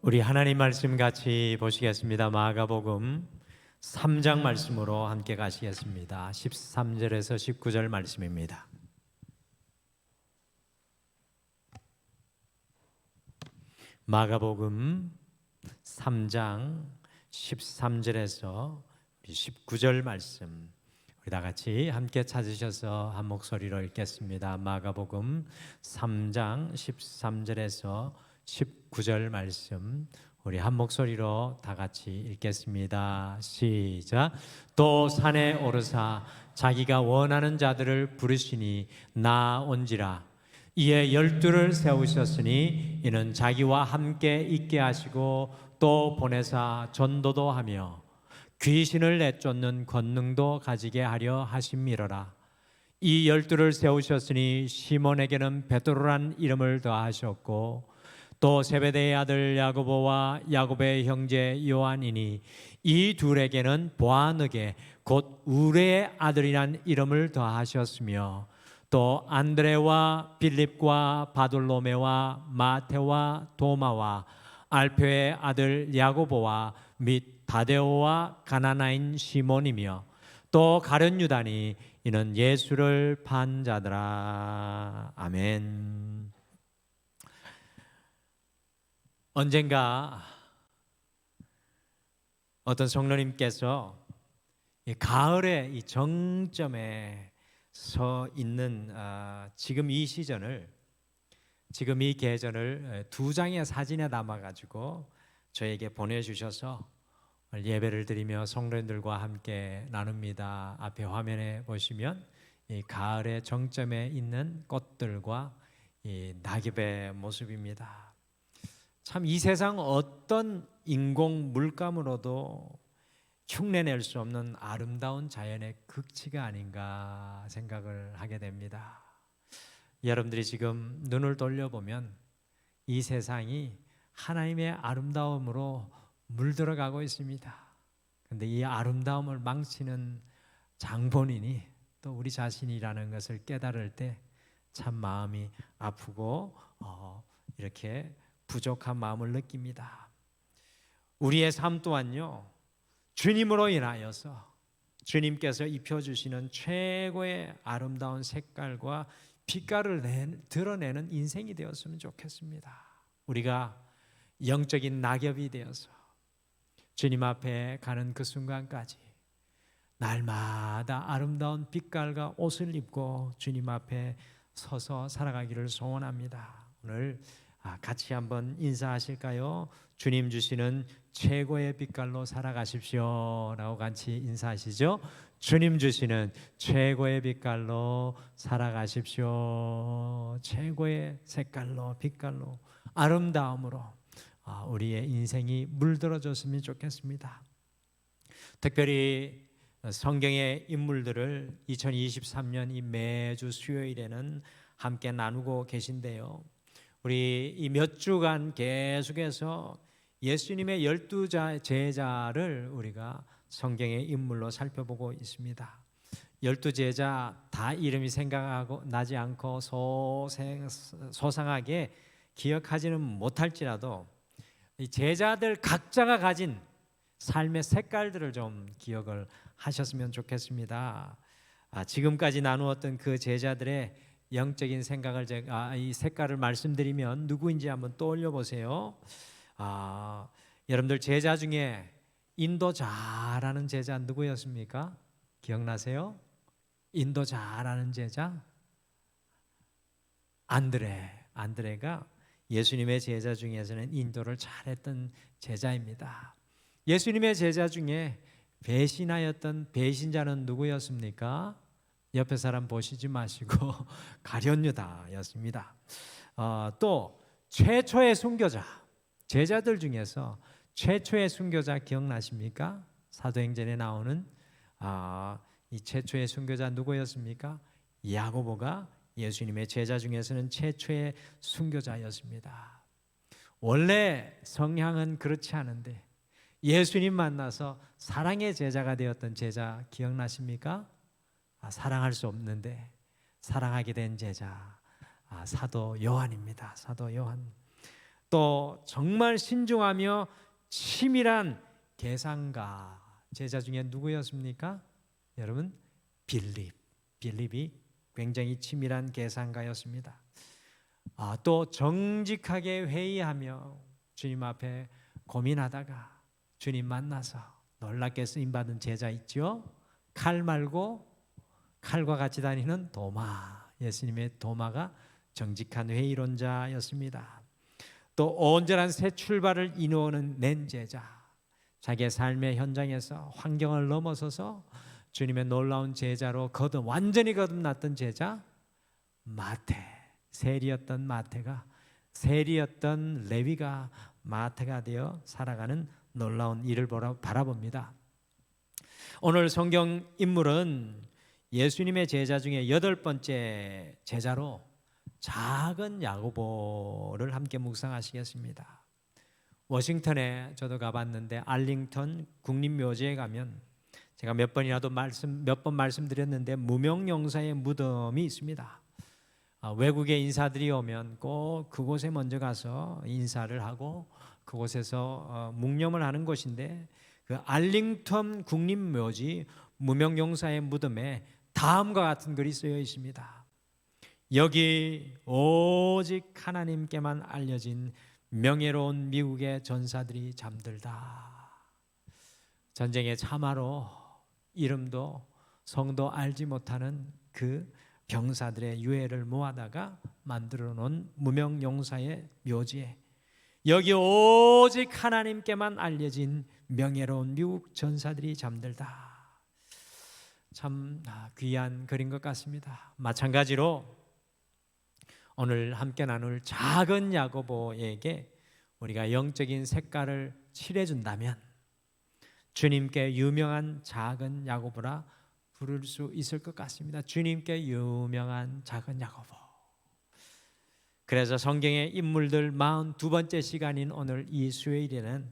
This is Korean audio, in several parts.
우리 하나님 말씀 같이 보시겠습니다. 마가복음 3장 말씀으로 함께 가시겠습니다. 13절에서 19절 말씀입니다. 마가복음 3장 13절에서 19절 말씀, 우리 다 같이 함께 찾으셔서 한 목소리로 읽겠습니다. 마가복음 3장 13절에서 19절 말씀, 우리 한 목소리로 다 같이 읽겠습니다. 시작. 또 산에 오르사 자기가 원하는 자들을 부르시니 나온지라. 이에 12를 세우셨으니 이는 자기와 함께 있게 하시고 또 보내사 전도도 하며 귀신을 내쫓는 권능도 가지게 하려 하심이로라. 이 12를 세우셨으니 시몬에게는 베드로란 이름을 더하셨고 또 세베대의 아들 야고보와 야고보의 형제 요한이니 이 둘에게는 보아느게 곧 우레의 아들이란 이름을 더하셨으며 또 안드레와 빌립과 바돌로메와 마테와 도마와 알페의 아들 야고보와 및 다데오와 가나나인 시몬이며 또 가룟 유다니 이는 예수를 판 자더라. 아멘. 언젠가 어떤 성도님께서 가을의 이 정점에 서 있는 지금 이 시즌을, 지금 이 계절을 두 장의 사진에 담아가지고 저에게 보내주셔서 예배를 드리며 성도님들과 함께 나눕니다. 앞에 화면에 보시면 이 가을의 정점에 있는 꽃들과 이 낙엽의 모습입니다. 참 이 세상 어떤 인공 물감으로도 흉내낼 수 없는 아름다운 자연의 극치가 아닌가 생각을 하게 됩니다. 여러분들이 지금 눈을 돌려보면 이 세상이 하나님의 아름다움으로 물들어가고 있습니다. 그런데 이 아름다움을 망치는 장본인이 또 우리 자신이라는 것을 깨달을 때 참 마음이 아프고 이렇게 부족한 마음을 느낍니다. 우리의 삶 또한요, 주님으로 인하여서 주님께서 입혀주시는 최고의 아름다운 색깔과 빛깔을 드러내는 인생이 되었으면 좋겠습니다. 우리가 영적인 낙엽이 되어서 주님 앞에 가는 그 순간까지 날마다 아름다운 빛깔과 옷을 입고 주님 앞에 서서 살아가기를 소원합니다. 오늘 같이 한번 인사하실까요? 주님 주시는 최고의 빛깔로 살아가십시오 라고 같이 인사하시죠. 주님 주시는 최고의 빛깔로 살아가십시오. 최고의 색깔로, 빛깔로, 아름다움으로 우리의 인생이 물들어졌으면 좋겠습니다. 특별히 성경의 인물들을 2023년 이 매주 수요일에는 함께 나누고 계신데요, 우리 이 몇 주간 계속해서 예수님의 12 제자를 우리가 성경의 인물로 살펴보고 있습니다. 12 제자 다 이름이 생각하고 나지 않고 소상하게 기억하지는 못할지라도 이 제자들 각자가 가진 삶의 색깔들을 좀 기억을 하셨으면 좋겠습니다. 지금까지 나누었던 그 제자들의 영적인 생각을 이 색깔을 말씀드리면 누구인지 한번 떠올려 보세요. 여러분들 제자 중에 인도 잘하는 제자 누구였습니까? 기억나세요? 인도 잘하는 제자 안드레가 예수님의 제자 중에서는 인도를 잘했던 제자입니다. 예수님의 제자 중에 배신하였던 배신자는 누구였습니까? 옆에 사람 보시지 마시고 가룟 유다였습니다. 또 최초의 순교자, 제자들 중에서 최초의 순교자 기억나십니까? 사도행전에 나오는 이 최초의 순교자 누구였습니까? 야고보가 예수님의 제자 중에서는 최초의 순교자였습니다. 원래 성향은 그렇지 않은데 예수님 만나서 사랑의 제자가 되었던 제자 기억나십니까? 사랑할 수 없는데 사랑하게 된 제자, 사도 요한입니다. 사도 요한. 또 정말 신중하며 치밀한 계산가. 제자 중에 누구였습니까? 여러분, 빌립이 굉장히 치밀한 계산가였습니다. 또 정직하게 회의하며 주님 앞에 고민하다가 주님 만나서 놀랍게 쓰임받은 제자 있죠? 칼 말고 칼과 같이 다니는 도마, 예수님의 도마가 정직한 회의론자였습니다. 또 온전한 새 출발을 이루어는 낸 제자, 자기의 삶의 현장에서 환경을 넘어서서 주님의 놀라운 제자로 완전히 거듭났던 제자 마태, 세리였던 레위가 마태가 되어 살아가는 놀라운 일을 바라봅니다. 오늘 성경 인물은 예수님의 제자 중에 8번째 제자로 작은 야고보를 함께 묵상하시겠습니다. 워싱턴에 저도 가봤는데 알링턴 국립묘지에 가면 제가 몇 번 말씀드렸는데 무명용사의 무덤이 있습니다. 외국의 인사들이 오면 꼭 그곳에 먼저 가서 인사를 하고 그곳에서 묵념을 하는 곳인데, 그 알링턴 국립묘지 무명용사의 무덤에 다음과 같은 글이 쓰여 있습니다. 여기 오직 하나님께만 알려진 명예로운 미국의 전사들이 잠들다. 전쟁의 참화로 이름도 성도 알지 못하는 그 병사들의 유해를 모아다가 만들어 놓은 무명용사의 묘지에 여기 오직 하나님께만 알려진 명예로운 미국 전사들이 잠들다. 참 귀한 글인 것 같습니다. 마찬가지로 오늘 함께 나눌 작은 야고보에게 우리가 영적인 색깔을 칠해준다면 주님께 유명한 작은 야고보라 부를 수 있을 것 같습니다. 주님께 유명한 작은 야고보. 그래서 성경의 인물들 42번째 시간인 오늘 이 수요일에는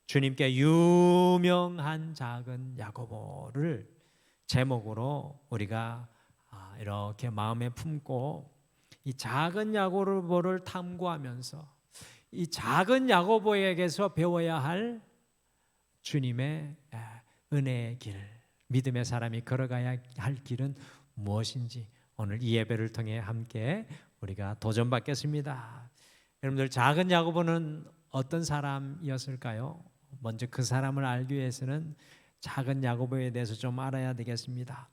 주님께 유명한 작은 야고보를 제목으로 우리가 이렇게 마음에 품고 이 작은 야고보를 탐구하면서 이 작은 야고보에게서 배워야 할 주님의 은혜의 길, 믿음의 사람이 걸어가야 할 길은 무엇인지 오늘 이 예배를 통해 함께 우리가 도전받겠습니다. 여러분들, 작은 야고보는 어떤 사람이었을까요? 먼저 그 사람을 알기 위해서는 작은 야고보에 대해서 좀 알아야 되겠습니다.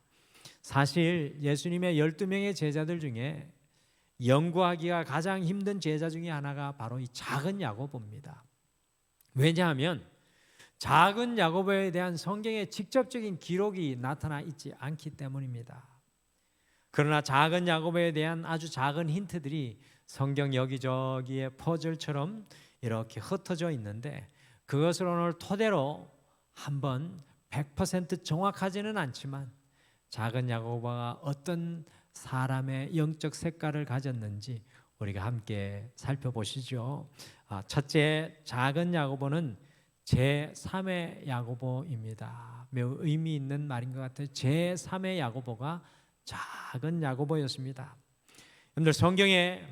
사실 예수님의 12명의 제자들 중에 연구하기가 가장 힘든 제자 중에 하나가 바로 이 작은 야고보입니다. 왜냐하면 작은 야고보에 대한 성경의 직접적인 기록이 나타나 있지 않기 때문입니다. 그러나 작은 야고보에 대한 아주 작은 힌트들이 성경 여기저기에 퍼즐처럼 이렇게 흩어져 있는데, 그것을 오늘 토대로 한번 100% 정확하지는 않지만 작은 야고보가 어떤 사람의 영적 색깔을 가졌는지 우리가 함께 살펴보시죠. 첫째, 작은 야고보는 제3의 야고보입니다. 매우 의미 있는 말인 것 같아요. 제3의 야고보가 작은 야고보였습니다. 여러분들, 성경에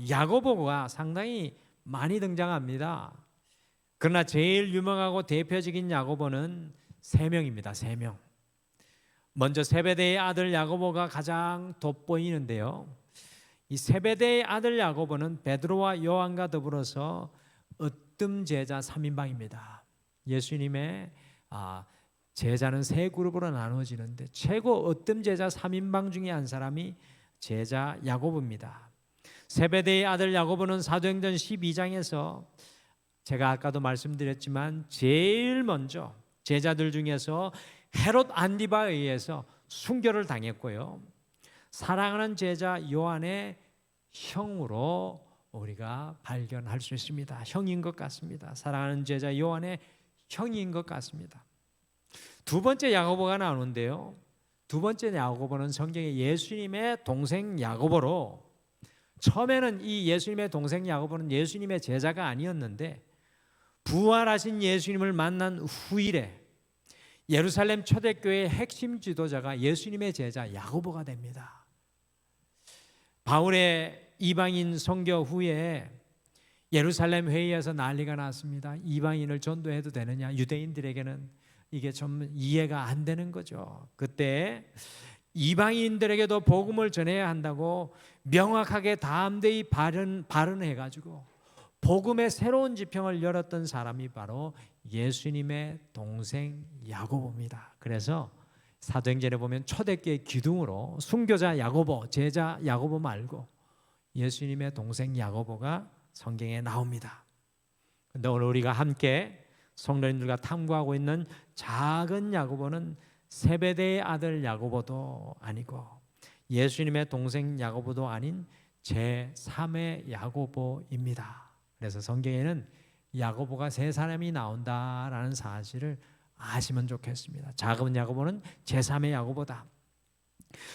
야고보가 상당히 많이 등장합니다. 그러나 제일 유명하고 대표적인 야고보는 3명입니다. 3명. 먼저 세베대의 아들 야고보가 가장 돋보이는데요. 이 세베대의 아들 야고보는 베드로와 요한과 더불어서 으뜸 제자 3인방입니다. 예수님의 제자는 3그룹으로 나누어지는데 최고 으뜸 제자 3인방 중에 한 사람이 제자 야고보입니다. 세베대의 아들 야고보는 사도행전 12장에서 제가 아까도 말씀드렸지만 제일 먼저 제자들 중에서 헤롯 안디바에 의해서 순교를 당했고요. 사랑하는 제자 요한의 형으로 우리가 발견할 수 있습니다. 형인 것 같습니다. 사랑하는 제자 요한의 형인 것 같습니다. 두 번째 야고보가 나오는데요. 두 번째 야고보는 성경에 예수님의 동생 야고보로, 처음에는 이 예수님의 동생 야고보는 예수님의 제자가 아니었는데 부활하신 예수님을 만난 후일에 예루살렘 초대교회의 핵심 지도자가 예수님의 제자 야고보가 됩니다. 바울의 이방인 선교 후에 예루살렘 회의에서 난리가 났습니다. 이방인을 전도해도 되느냐? 유대인들에게는 이게 좀 이해가 안 되는 거죠. 그때 이방인들에게도 복음을 전해야 한다고 명확하게 담대히 발언해가지고 복음의 새로운 지평을 열었던 사람이 바로 예수님의 동생 야고보입니다. 그래서 사도행전에 보면 초대교회 기둥으로 순교자 야고보, 제자 야고보 말고 예수님의 동생 야고보가 성경에 나옵니다. 그런데 오늘 우리가 함께 성도님들과 탐구하고 있는 작은 야고보는 세베대의 아들 야고보도 아니고 예수님의 동생 야고보도 아닌 제3의 야고보입니다. 그래서 성경에는 야고보가 세 사람이 나온다라는 사실을 아시면 좋겠습니다. 작은 야고보는 제3의 야고보다.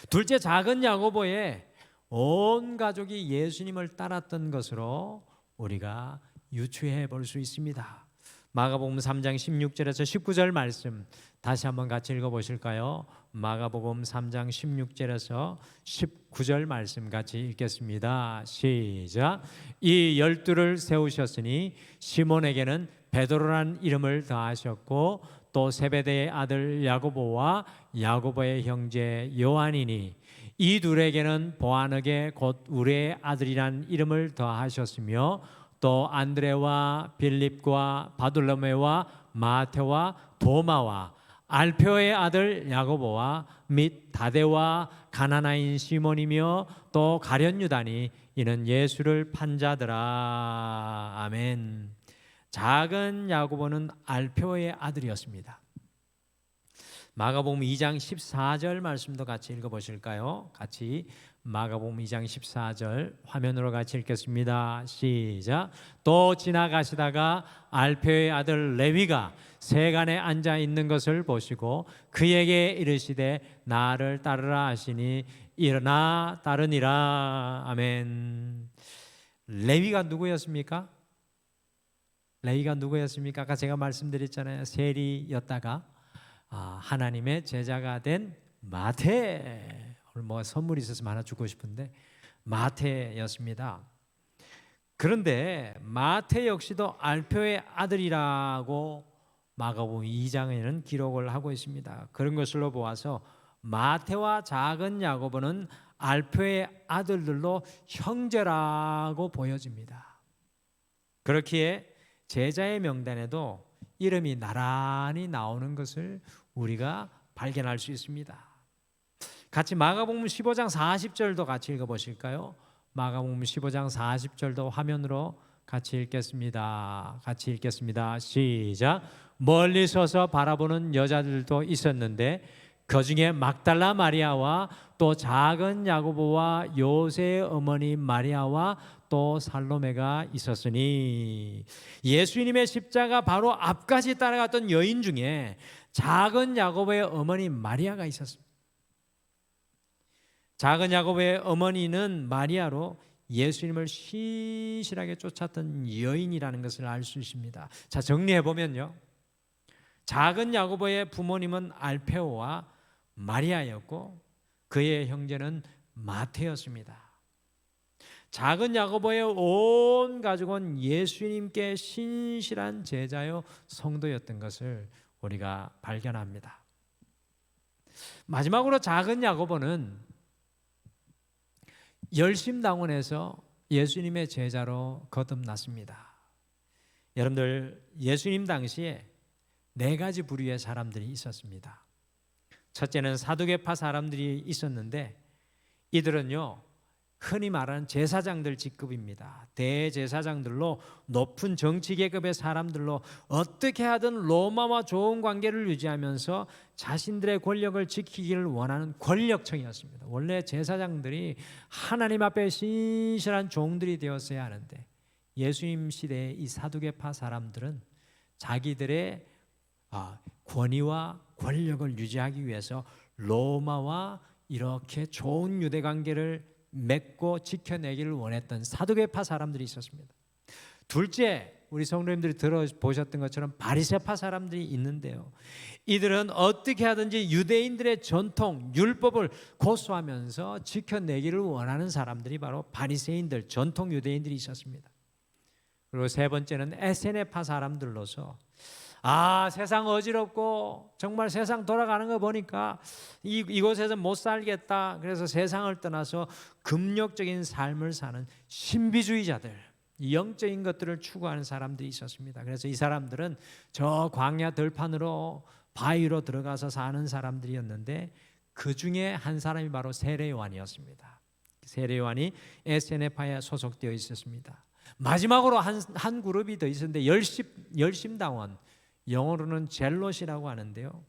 둘째, 작은 야고보의 온 가족이 예수님을 따랐던 것으로 우리가 유추해 볼 수 있습니다. 마가복음 3장 16절에서 19절 말씀 다시 한번 같이 읽어보실까요? 마가복음 3장 16절에서 19절 말씀 같이 읽겠습니다. 시작. 이 12를 세우셨으니 시몬에게는 베드로란 이름을 더하셨고 또 세베대의 아들 야고보와 야고보의 형제 요한이니 이 둘에게는 보아너게 곧 우레의 아들이란 이름을 더하셨으며 또 안드레와 빌립과 바돌로메와 마테와 도마와 알페오의 아들 야고보와 및 다데와 가나나인 시몬이며 또 가룟 유다니 이는 예수를 판 자더라. 아멘. 작은 야고보는 알페오의 아들이었습니다. 마가복음 2장 14절 말씀도 같이 읽어보실까요? 같이 마가복음 2장 14절 화면으로 같이 읽겠습니다. 시작. 또 지나가시다가 알페오의 아들 레위가 세간에 앉아 있는 것을 보시고 그에게 이르시되 나를 따르라 하시니 일어나 따르니라. 아멘. 레위가 누구였습니까? 레위가 누구였습니까? 아까 제가 말씀드렸잖아요. 세리였다가 하나님의 제자가 된 마태. 오늘 뭐 선물이 있었으면 하나 주고 싶은데 마태였습니다. 그런데 마태 역시도 알페오의 아들이라고 마가복음 2장에는 기록을 하고 있습니다. 그런 것으로 보아서 마태와 작은 야고보는 알페오의 아들들로 형제라고 보여집니다. 그렇기에 제자의 명단에도 이름이 나란히 나오는 것을 우리가 발견할 수 있습니다. 같이 마가복음 15장 40절도 같이 읽어보실까요? 마가복음 15장 40절도 화면으로 같이 읽겠습니다. 같이 읽겠습니다. 시작. 멀리 서서 바라보는 여자들도 있었는데 그 중에 막달라 마리아와 또 작은 야고보와 요새의 어머니 마리아와 또 살로메가 있었으니 예수님의 십자가 바로 앞까지 따라갔던 여인 중에 작은 야고보의 어머니 마리아가 있었습니다. 작은 야고보의 어머니는 마리아로 예수님을 신실하게 쫓았던 여인이라는 것을 알 수 있습니다. 자, 정리해 보면요, 작은 야고보의 부모님은 알페오와 마리아였고 그의 형제는 마태였습니다. 작은 야고보의 온 가족은 예수님께 신실한 제자요 성도였던 것을 우리가 발견합니다. 마지막으로 작은 야고보는 열심당원에서 예수님의 제자로 거듭났습니다. 여러분들, 예수님 당시에 4가지 부류의 사람들이 있었습니다. 첫째는 사두개파 사람들이 있었는데 이들은요, 흔히 말하는 제사장들 직급입니다. 대제사장들로 높은 정치 계급의 사람들로 어떻게 하든 로마와 좋은 관계를 유지하면서 자신들의 권력을 지키기를 원하는 권력층이었습니다. 원래 제사장들이 하나님 앞에 신실한 종들이 되었어야 하는데 예수님 시대의 이 사두개파 사람들은 자기들의 권위와 권력을 유지하기 위해서 로마와 이렇게 좋은 유대 관계를 맺고 지켜내기를 원했던 사두개파 사람들이 있었습니다. 둘째, 우리 성도님들이 들어보셨던 것처럼 바리새파 사람들이 있는데요, 이들은 어떻게 하든지 유대인들의 전통, 율법을 고수하면서 지켜내기를 원하는 사람들이 바로 바리새인들, 전통 유대인들이 있었습니다. 그리고 세 번째는 SNF파 사람들로서 세상 어지럽고 정말 세상 돌아가는 거 보니까 이곳에서 못 살겠다. 그래서 세상을 떠나서 금욕적인 삶을 사는 신비주의자들, 영적인 것들을 추구하는 사람들이 있었습니다. 그래서 이 사람들은 저 광야 들판으로 바위로 들어가서 사는 사람들이었는데 그 중에 한 사람이 바로 세례 요한이었습니다. 세례 요한이 SNF파에 소속되어 있었습니다. 마지막으로 한 그룹이 더 있었는데 열심당원, 영어로는 젤롯이라고 하는데요.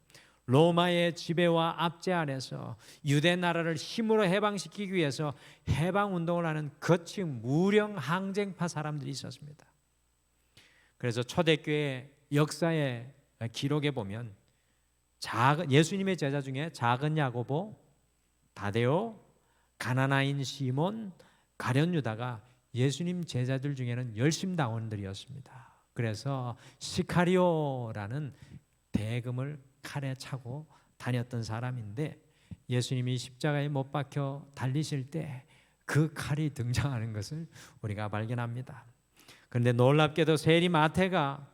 로마의 지배와 압제 아래서 유대 나라를 힘으로 해방시키기 위해서 해방운동을 하는 거친 무령 항쟁파 사람들이 있었습니다. 그래서 초대교회 역사의 기록에 보면 예수님의 제자 중에 작은 야고보, 다데오, 가나나인 시몬, 가룟 유다가 예수님 제자들 중에는 열심당원들이었습니다. 그래서 시카리오라는 대금을 칼에 차고 다녔던 사람인데 예수님이 십자가에 못 박혀 달리실 때 그 칼이 등장하는 것을 우리가 발견합니다. 그런데 놀랍게도 세리 마태가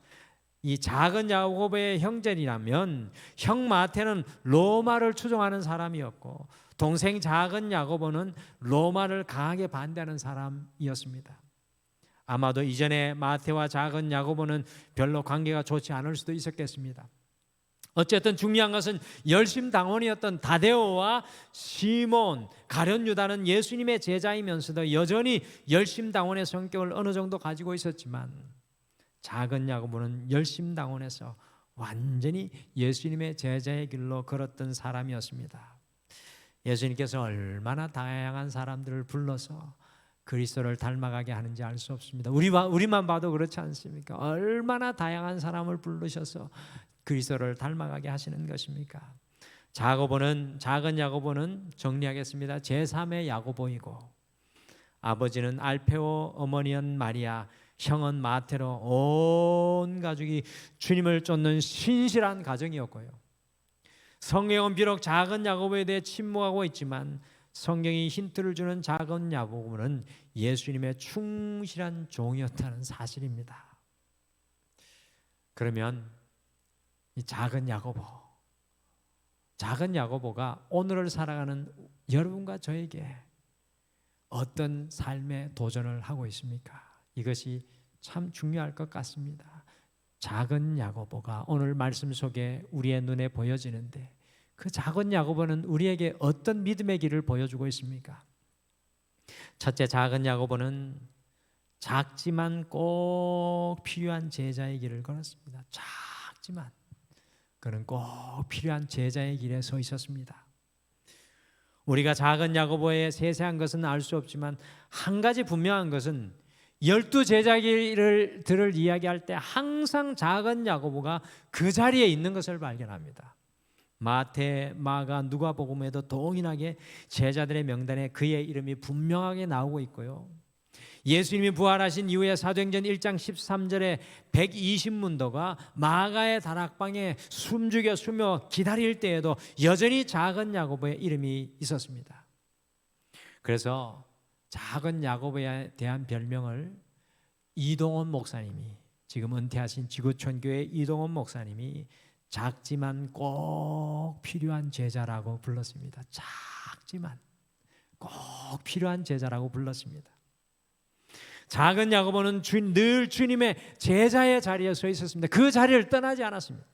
이 작은 야고보의 형제라면 형 마태는 로마를 추종하는 사람이었고 동생 작은 야고보는 로마를 강하게 반대하는 사람이었습니다. 아마도 이전에 마태와 작은 야고보는 별로 관계가 좋지 않을 수도 있었겠습니다. 어쨌든 중요한 것은 열심당원이었던 다데오와 시몬, 가룟 유다는 예수님의 제자이면서도 여전히 열심당원의 성격을 어느 정도 가지고 있었지만 작은 야고보는 열심당원에서 완전히 예수님의 제자의 길로 걸었던 사람이었습니다. 예수님께서 얼마나 다양한 사람들을 불러서 그리스도를 닮아가게 하는지 알 수 없습니다. 우리만 봐도 그렇지 않습니까? 얼마나 다양한 사람을 부르셔서 그리스도를 닮아가게 하시는 것입니까? 작은 야고보는 정리하겠습니다. 제3의 야고보이고 아버지는 알페오, 어머니는 마리아, 형은 마테로 온 가족이 주님을 쫓는 신실한 가정이었고요. 성경은 비록 작은 야고보에 대해 침묵하고 있지만 성경이 힌트를 주는 작은 야고보는 예수님의 충실한 종이었다는 사실입니다. 그러면 이 작은 야고보가 오늘을 살아가는 여러분과 저에게 어떤 삶의 도전을 하고 있습니까? 이것이 참 중요할 것 같습니다. 작은 야고보가 오늘 말씀 속에 우리의 눈에 보여지는데 그 작은 야고보는 우리에게 어떤 믿음의 길을 보여주고 있습니까? 첫째, 작은 야고보는 작지만 꼭 필요한 제자의 길을 걸었습니다. 작지만 그는 꼭 필요한 제자의 길에 서 있었습니다. 우리가 작은 야고보의 세세한 것은 알 수 없지만 한 가지 분명한 것은 12제자들을 이야기할 때 항상 작은 야고보가 그 자리에 있는 것을 발견합니다. 마태, 마가, 누가복음에도 동일하게 제자들의 명단에 그의 이름이 분명하게 나오고 있고요. 예수님이 부활하신 이후에 사도행전 1장 13절에 120문도가 마가의 다락방에 숨죽여 숨어 기다릴 때에도 여전히 작은 야고보의 이름이 있었습니다. 그래서 작은 야고보에 대한 별명을 이동원 목사님이, 지금 은퇴하신 지구촌교회 이동원 목사님이 작지만 꼭 필요한 제자라고 불렀습니다. 작지만 꼭 필요한 제자라고 불렀습니다. 작은 야고보는 늘 주님의 제자의 자리에 서 있었습니다. 그 자리를 떠나지 않았습니다.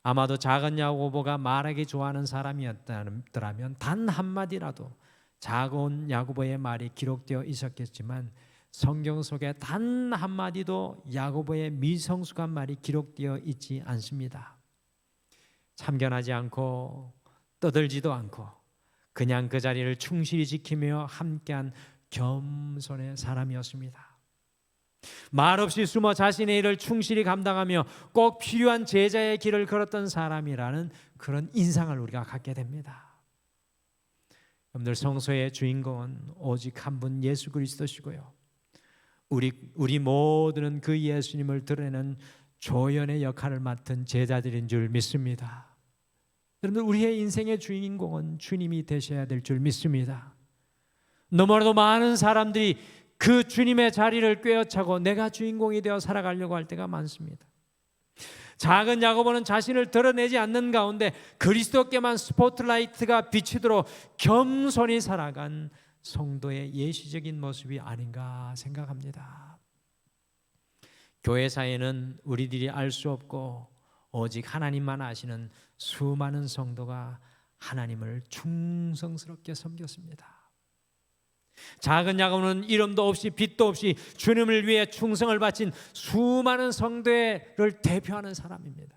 아마도 작은 야고보가 말하기 좋아하는 사람이었더라면 단 한마디라도 작은 야고보의 말이 기록되어 있었겠지만 성경 속에 단 한마디도 야고보의 미성숙한 말이 기록되어 있지 않습니다. 참견하지 않고 떠들지도 않고 그냥 그 자리를 충실히 지키며 함께한 겸손의 사람이었습니다. 말없이 숨어 자신의 일을 충실히 감당하며 꼭 필요한 제자의 길을 걸었던 사람이라는 그런 인상을 우리가 갖게 됩니다. 여러분들, 성소의 주인공은 오직 한 분 예수 그리스도시고요. 우리 모두는 그 예수님을 드러내는 조연의 역할을 맡은 제자들인 줄 믿습니다. 여러분들, 우리의 인생의 주인공은 주님이 되셔야 될 줄 믿습니다. 너무나도 많은 사람들이 그 주님의 자리를 꿰어차고 내가 주인공이 되어 살아가려고 할 때가 많습니다. 작은 야고보는 자신을 드러내지 않는 가운데 그리스도께만 스포트라이트가 비치도록 겸손히 살아간 성도의 예시적인 모습이 아닌가 생각합니다. 교회사에는 우리들이 알 수 없고 오직 하나님만 아시는 수많은 성도가 하나님을 충성스럽게 섬겼습니다. 작은 야고보는 이름도 없이 빛도 없이 주님을 위해 충성을 바친 수많은 성도를 대표하는 사람입니다.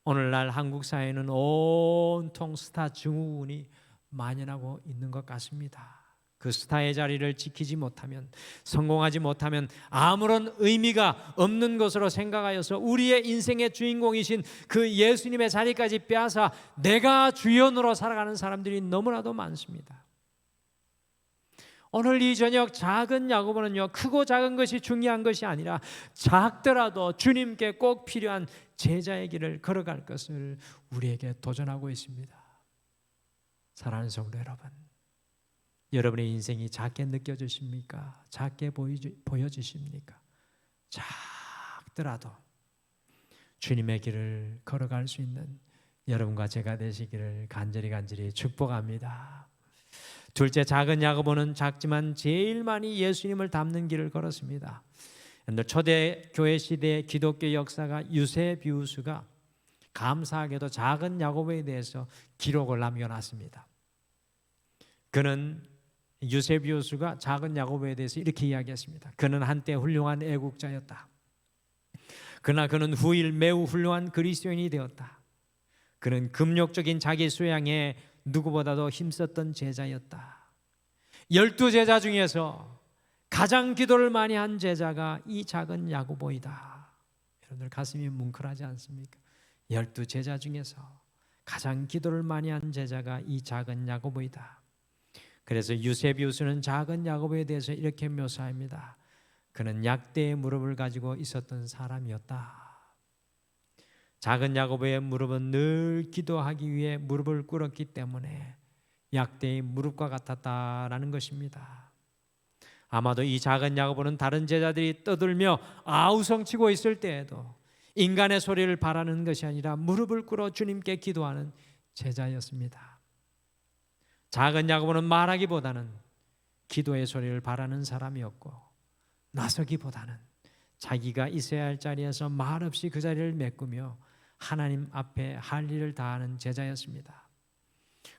오늘날 한국 사회는 온통 스타 증후군이 만연하고 있는 것 같습니다. 그 스타의 자리를 지키지 못하면, 성공하지 못하면 아무런 의미가 없는 것으로 생각하여서 우리의 인생의 주인공이신 그 예수님의 자리까지 빼앗아 내가 주연으로 살아가는 사람들이 너무나도 많습니다. 오늘 이 저녁 작은 야고보는요, 크고 작은 것이 중요한 것이 아니라 작더라도 주님께 꼭 필요한 제자의 길을 걸어갈 것을 우리에게 도전하고 있습니다. 사랑하는 성도 여러분, 여러분의 인생이 작게 느껴지십니까? 작게 보여지십니까? 작더라도 주님의 길을 걸어갈 수 있는 여러분과 제가 되시기를 간절히 축복합니다. 둘째, 작은 야고보는 작지만 제일 많이 예수님을 닮는 길을 걸었습니다. 초대 교회 시대의 기독교 역사가 유세비우스가 감사하게도 작은 야고보에 대해서 기록을 남겨놨습니다. 그는 유세비우스가 작은 야고보에 대해서 이렇게 이야기했습니다. 그는 한때 훌륭한 애국자였다. 그러나 그는 후일 매우 훌륭한 그리스도인이 되었다. 그는 금욕적인 자기 수양에 누구보다도 힘썼던 제자였다. 12제자 중에서 가장 기도를 많이 한 제자가 이 작은 야고보이다. 여러분들 가슴이 뭉클하지 않습니까? 12제자 중에서 가장 기도를 많이 한 제자가 이 작은 야고보이다. 그래서 유세비우스는 작은 야고보에 대해서 이렇게 묘사합니다. 그는 약대의 무릎을 가지고 있었던 사람이었다. 작은 야고보의 무릎은 늘 기도하기 위해 무릎을 꿇었기 때문에 약대의 무릎과 같았다라는 것입니다. 아마도 이 작은 야고보는 다른 제자들이 떠들며 아우성치고 있을 때에도 인간의 소리를 바라는 것이 아니라 무릎을 꿇어 주님께 기도하는 제자였습니다. 작은 야고보는 말하기보다는 기도의 소리를 바라는 사람이었고, 나서기보다는 자기가 있어야 할 자리에서 말없이 그 자리를 메꾸며 하나님 앞에 할 일을 다하는 제자였습니다.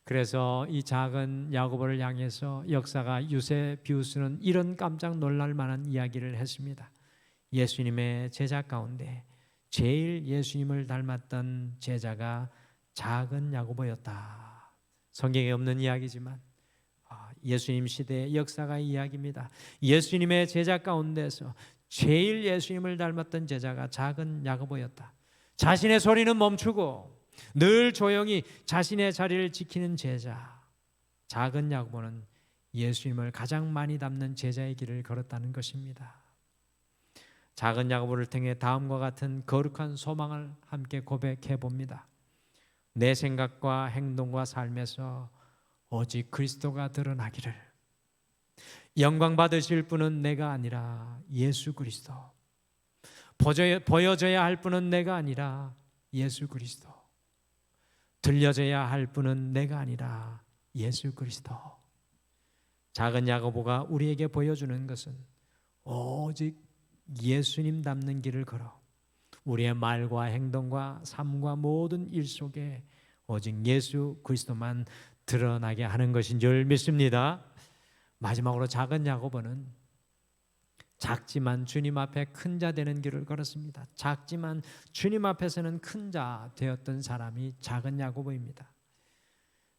그래서 이 작은 야고보를 향해서 역사가 유세비우스는 이런 깜짝 놀랄 만한 이야기를 했습니다. 예수님의 제자 가운데 제일 예수님을 닮았던 제자가 작은 야고보였다. 성경에 없는 이야기지만 예수님 시대의 역사가 이야기입니다. 예수님의 제자 가운데서 제일 예수님을 닮았던 제자가 작은 야고보였다. 자신의 소리는 멈추고 늘 조용히 자신의 자리를 지키는 제자, 작은 야고보는 예수님을 가장 많이 닮는 제자의 길을 걸었다는 것입니다. 작은 야고보를 통해 다음과 같은 거룩한 소망을 함께 고백해 봅니다. 내 생각과 행동과 삶에서 오직 그리스도가 드러나기를. 영광 받으실 분은 내가 아니라 예수 그리스도. 보여져야 할 분은 내가 아니라 예수 그리스도. 들려져야 할 분은 내가 아니라 예수 그리스도. 작은 야고보가 우리에게 보여주는 것은 오직 예수님 닮는 길을 걸어 우리의 말과 행동과 삶과 모든 일 속에 오직 예수 그리스도만 드러나게 하는 것인 줄 믿습니다. 마지막으로 작은 야고보는 작지만 주님 앞에 큰 자 되는 길을 걸었습니다. 작지만 주님 앞에서는 큰 자 되었던 사람이 작은 야고보입니다.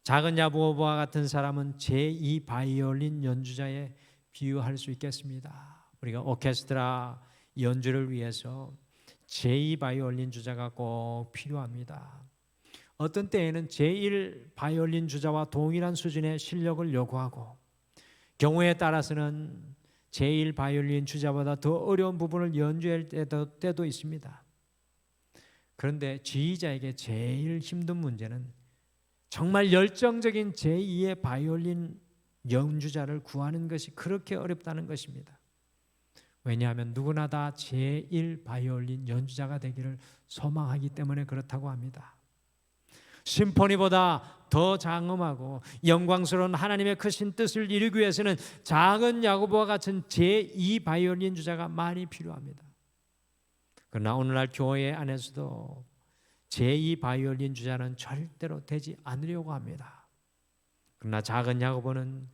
작은 야고보와 같은 사람은 제2 바이올린 연주자에 비유할 수 있겠습니다. 우리가 오케스트라 연주를 위해서 제2 바이올린 주자가 꼭 필요합니다. 어떤 때에는 제1 바이올린 주자와 동일한 수준의 실력을 요구하고, 경우에 따라서는 제1 바이올린 주자보다 더 어려운 부분을 연주할 때도 있습니다. 그런데 지휘자에게 제일 힘든 문제는 정말 열정적인 제2의 바이올린 연주자를 구하는 것이 그렇게 어렵다는 것입니다. 왜냐하면 누구나 다 제1 바이올린 연주자가 되기를 소망하기 때문에 그렇다고 합니다. 심포니보다 더 장엄하고 영광스러운 하나님의 크신 뜻을 이루기 위해서는 작은 야고보와 같은 제2 바이올린 주자가 많이 필요합니다. 그러나 오늘날 교회 안에서도 제2 바이올린 주자는 절대로 되지 않으려고 합니다. 그러나 작은 야고보는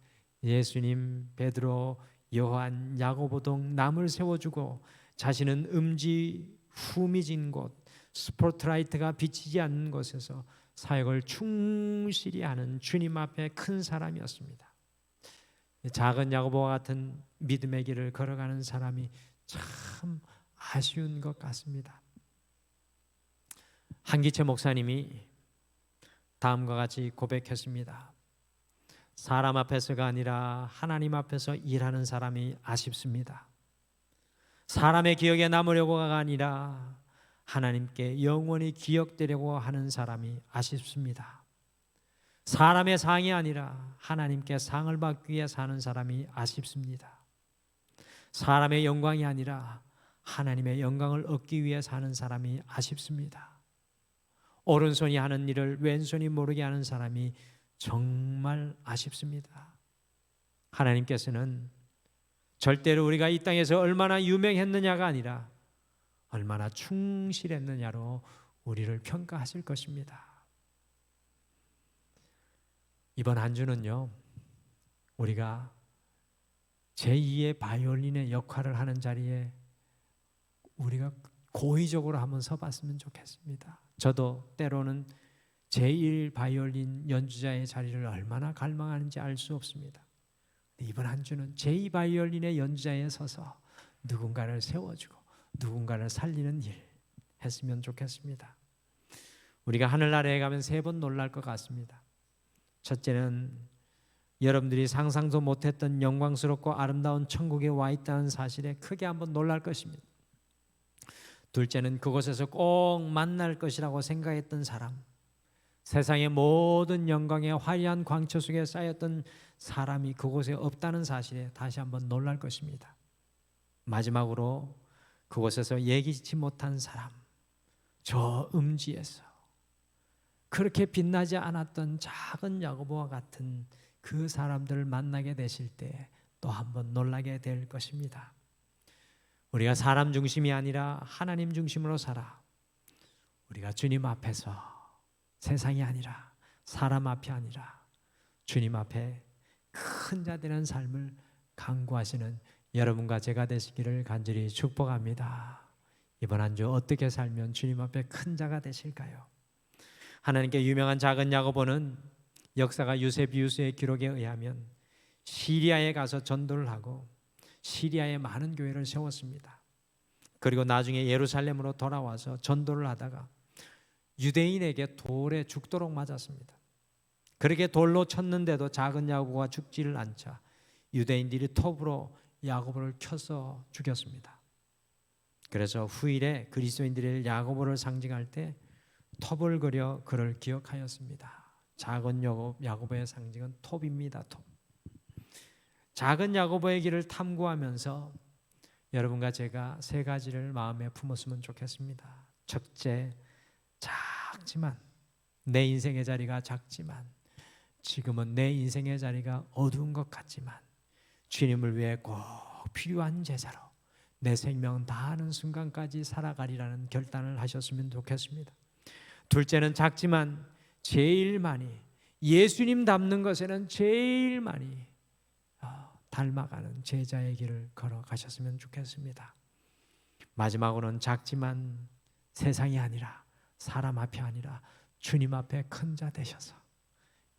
예수님, 베드로, 요한, 야고보 등 남을 세워주고 자신은 음지 후미진 곳, 스포트라이트가 비치지 않는 곳에서 사역을 충실히 하는 주님 앞에 큰 사람이었습니다. 작은 야고보와 같은 믿음의 길을 걸어가는 사람이 참 아쉬운 것 같습니다. 한기채 목사님이 다음과 같이 고백했습니다. 사람 앞에서가 아니라 하나님 앞에서 일하는 사람이 아쉽습니다. 사람의 기억에 남으려고가 아니라 하나님께 영원히 기억되려고 하는 사람이 아쉽습니다. 사람의 상이 아니라 하나님께 상을 받기 위해 사는 사람이 아쉽습니다. 사람의 영광이 아니라 하나님의 영광을 얻기 위해 사는 사람이 아쉽습니다. 오른손이 하는 일을 왼손이 모르게 하는 사람이 정말 아쉽습니다. 하나님께서는 절대로 우리가 이 땅에서 얼마나 유명했느냐가 아니라 얼마나 충실했느냐로 우리를 평가하실 것입니다. 이번 한 주는요, 우리가 제2의 바이올린의 역할을 하는 자리에 우리가 고의적으로 한번 서봤으면 좋겠습니다. 저도 때로는 제1 바이올린 연주자의 자리를 얼마나 갈망하는지 알 수 없습니다. 이번 한 주는 제2 바이올린의 연주자에 서서 누군가를 세워주고 누군가를 살리는 일 했으면 좋겠습니다. 우리가 하늘나라에 가면 세 번 놀랄 것 같습니다. 첫째는 여러분들이 상상도 못했던 영광스럽고 아름다운 천국에 와 있다는 사실에 크게 한번 놀랄 것입니다. 둘째는 그곳에서 꼭 만날 것이라고 생각했던 사람, 세상의 모든 영광의 화려한 광채 속에 쌓였던 사람이 그곳에 없다는 사실에 다시 한번 놀랄 것입니다. 마지막으로 그곳에서 예기치 못한 사람, 저 음지에서 그렇게 빛나지 않았던 작은 야고보와 같은 그 사람들을 만나게 되실 때 또 한번 놀라게 될 것입니다. 우리가 사람 중심이 아니라 하나님 중심으로 살아 우리가 주님 앞에서 세상이 아니라 사람 앞이 아니라 주님 앞에 큰 자 되는 삶을 강구하시는 여러분과 제가 되시기를 간절히 축복합니다. 이번 한 주 어떻게 살면 주님 앞에 큰 자가 되실까요? 하나님께 유명한 작은 야고보는 역사가 유세비우스의 기록에 의하면 시리아에 가서 전도를 하고 시리아에 많은 교회를 세웠습니다. 그리고 나중에 예루살렘으로 돌아와서 전도를 하다가 유대인에게 돌에 죽도록 맞았습니다. 그렇게 돌로 쳤는데도 작은 야고보가 죽지를 않자 유대인들이 톱으로 야고보를 켜서 죽였습니다. 그래서 후일에 그리스도인들이 야고보를 상징할 때 톱을 그려 그를 기억하였습니다. 작은 야고보의 상징은 톱입니다. 톱. 작은 야고보의 길을 탐구하면서 여러분과 제가 세 가지를 마음에 품었으면 좋겠습니다. 첫째, 작지만 내 인생의 자리가 작지만 지금은 내 인생의 자리가 어두운 것 같지만 주님을 위해 꼭 필요한 제자로 내 생명 다하는 순간까지 살아가리라는 결단을 하셨으면 좋겠습니다. 둘째는 작지만 제일 많이 예수님 닮는 것에는 제일 많이 닮아가는 제자의 길을 걸어가셨으면 좋겠습니다. 마지막으로는 작지만 세상이 아니라 사람 앞이 아니라 주님 앞에 큰 자 되셔서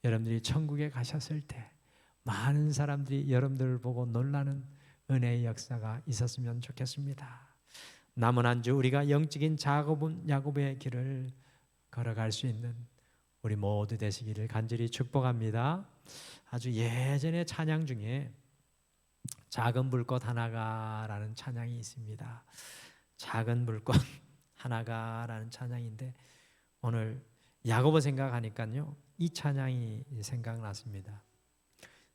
여러분들이 천국에 가셨을 때 많은 사람들이 여러분들을 보고 놀라는 은혜의 역사가 있었으면 좋겠습니다. 남은 한 주 우리가 영적인 야고보의 길을 걸어갈 수 있는 우리 모두 되시기를 간절히 축복합니다. 아주 예전의 찬양 중에 작은 불꽃 하나가라는 찬양이 있습니다. 작은 불꽃 하나가라는 찬양인데 오늘 야고보 생각하니까요 이 찬양이 생각났습니다.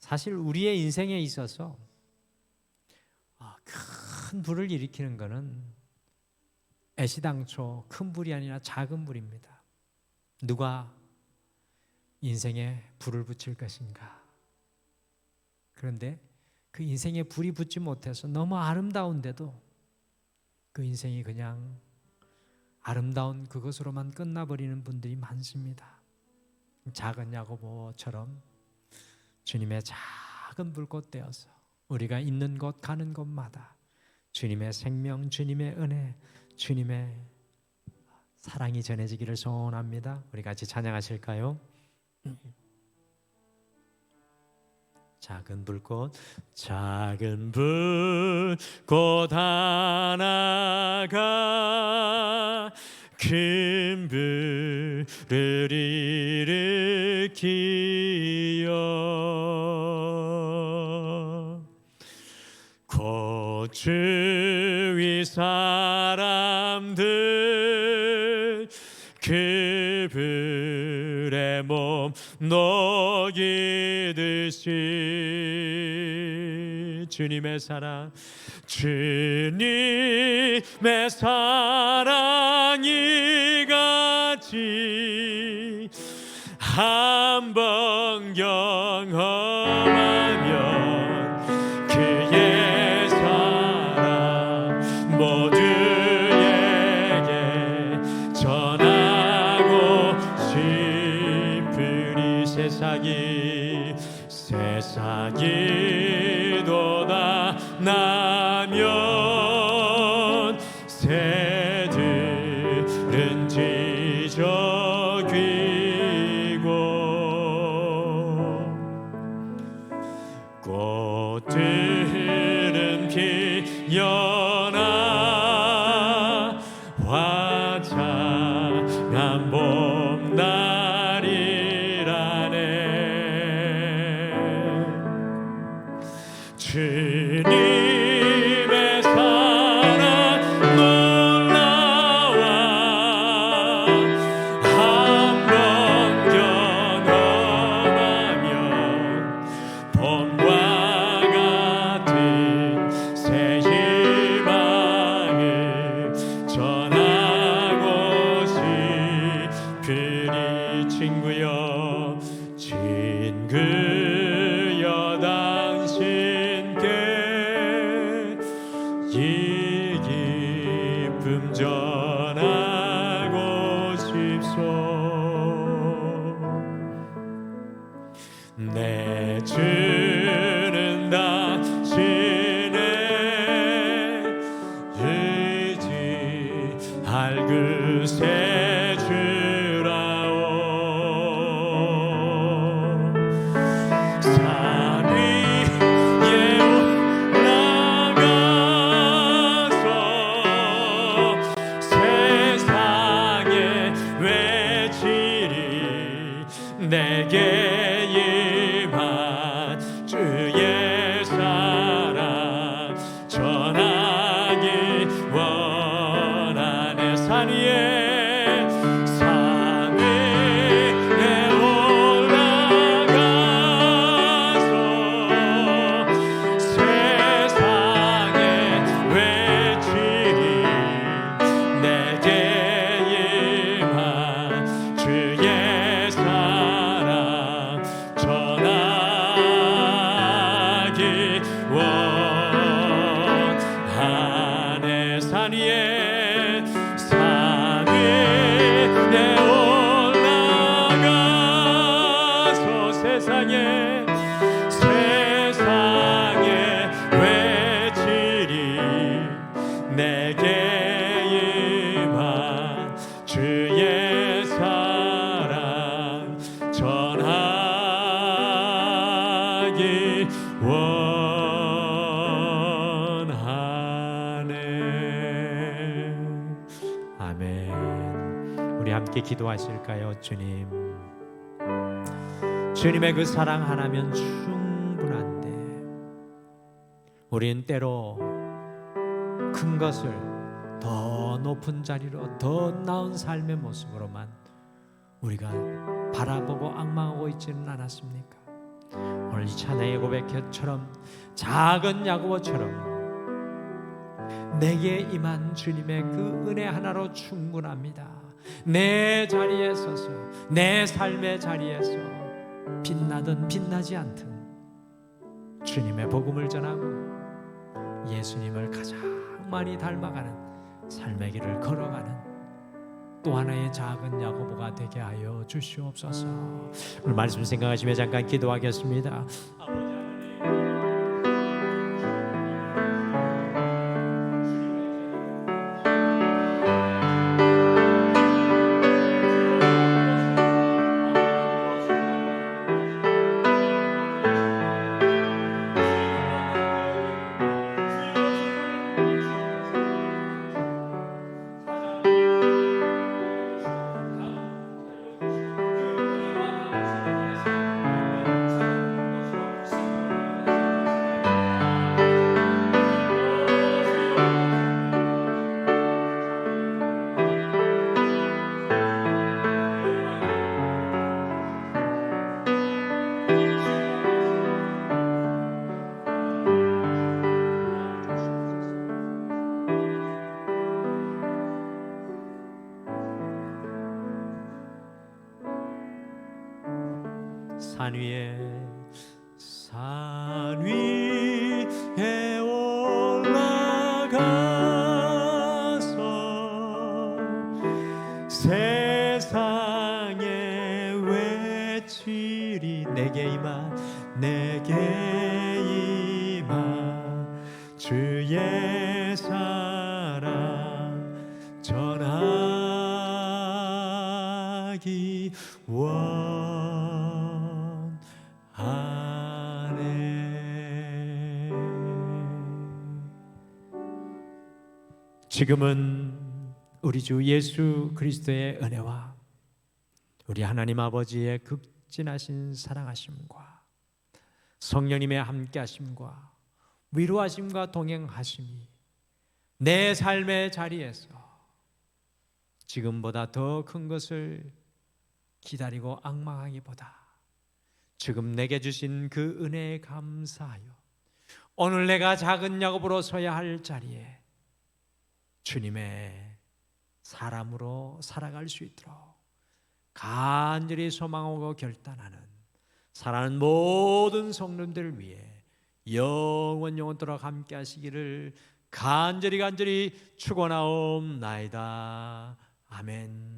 사실 우리의 인생에 있어서 큰 불을 일으키는 것은 애시당초 큰 불이 아니라 작은 불입니다. 누가 인생에 불을 붙일 것인가? 그런데 그 인생에 불이 붙지 못해서 너무 아름다운데도 그 인생이 그냥 아름다운 그것으로만 끝나버리는 분들이 많습니다. 작은 야고보처럼 주님의 작은 불꽃 되어서 우리가 있는 곳 가는 곳마다 주님의 생명, 주님의 은혜, 주님의 사랑이 전해지기를 소원합니다. 우리 같이 찬양하실까요? 작은 불꽃, 작은 불꽃 하나가 큰 불을 일으키어 곧 주위 사람들 그 불에 몸 녹이듯이 주님의 사랑, 주님의 사랑이 같이 한 번 경험하면 그의 사랑 모두에게 전하고 싶으니 세상이 돋아 나면 새들은 지저귀고 꽃들은 피어나 화창한 봄날이라네. 주님의 사랑 놀라워 한 번 경험하면 봄과 같은 새 희망을 전하고 싶으니 친구여 이 기쁨 전하고 싶소. 내 주는 당신의 의지할 그새 주라오. 산 위에 올라가서 세상에 외치리. 내게 임한 주의 사랑 전하기 원하네. 산 위에 올라가서 세상에 외치리. 내게 임한 주의 사랑 전하기 원하네. 산 위에 올라가서 세상에 외치리. 내게 임한 주의 사랑 전하기 원하네. 아멘. 우리 함께 기도하실까요? 주님의 그 사랑 하나면 충분한데 우린 때로 큰 것을 더 높은 자리로 더 나은 삶의 모습으로만 우리가 바라보고 앙망하고 있지는 않았습니까? 오늘 이 찬양의 고백처럼 작은 야고보처럼 내게 임한 주님의 그 은혜 하나로 충분합니다. 내 자리에 서서, 내 삶의 자리에서 빛나든 빛나지 않든 주님의 복음을 전하고 예수님을 가장 많이 닮아가는 삶의 길을 걸어가는 또 하나의 작은 야고보가 되게 하여 주시옵소서. 오늘 말씀 생각하시며 잠깐 기도하겠습니다. 산 위에 올라가서 세상에 외치리 내게 임한 주의 사랑 전하기 지금은 우리 주 예수 그리스도의 은혜와 우리 하나님 아버지의 극진하신 사랑하심과 성령님의 함께하심과 위로하심과 동행하심이 내 삶의 자리에서 지금보다 더 큰 것을 기다리고 앙망하기보다 지금 내게 주신 그 은혜에 감사하여 오늘 내가 작은 야고보로 서야 할 자리에 주님의 사람으로 살아갈 수 있도록 간절히 소망하고 결단하는 사랑하는 모든 성도님들을 위해 영원토록 함께 하시기를 간절히 축원하옵나이다. 아멘.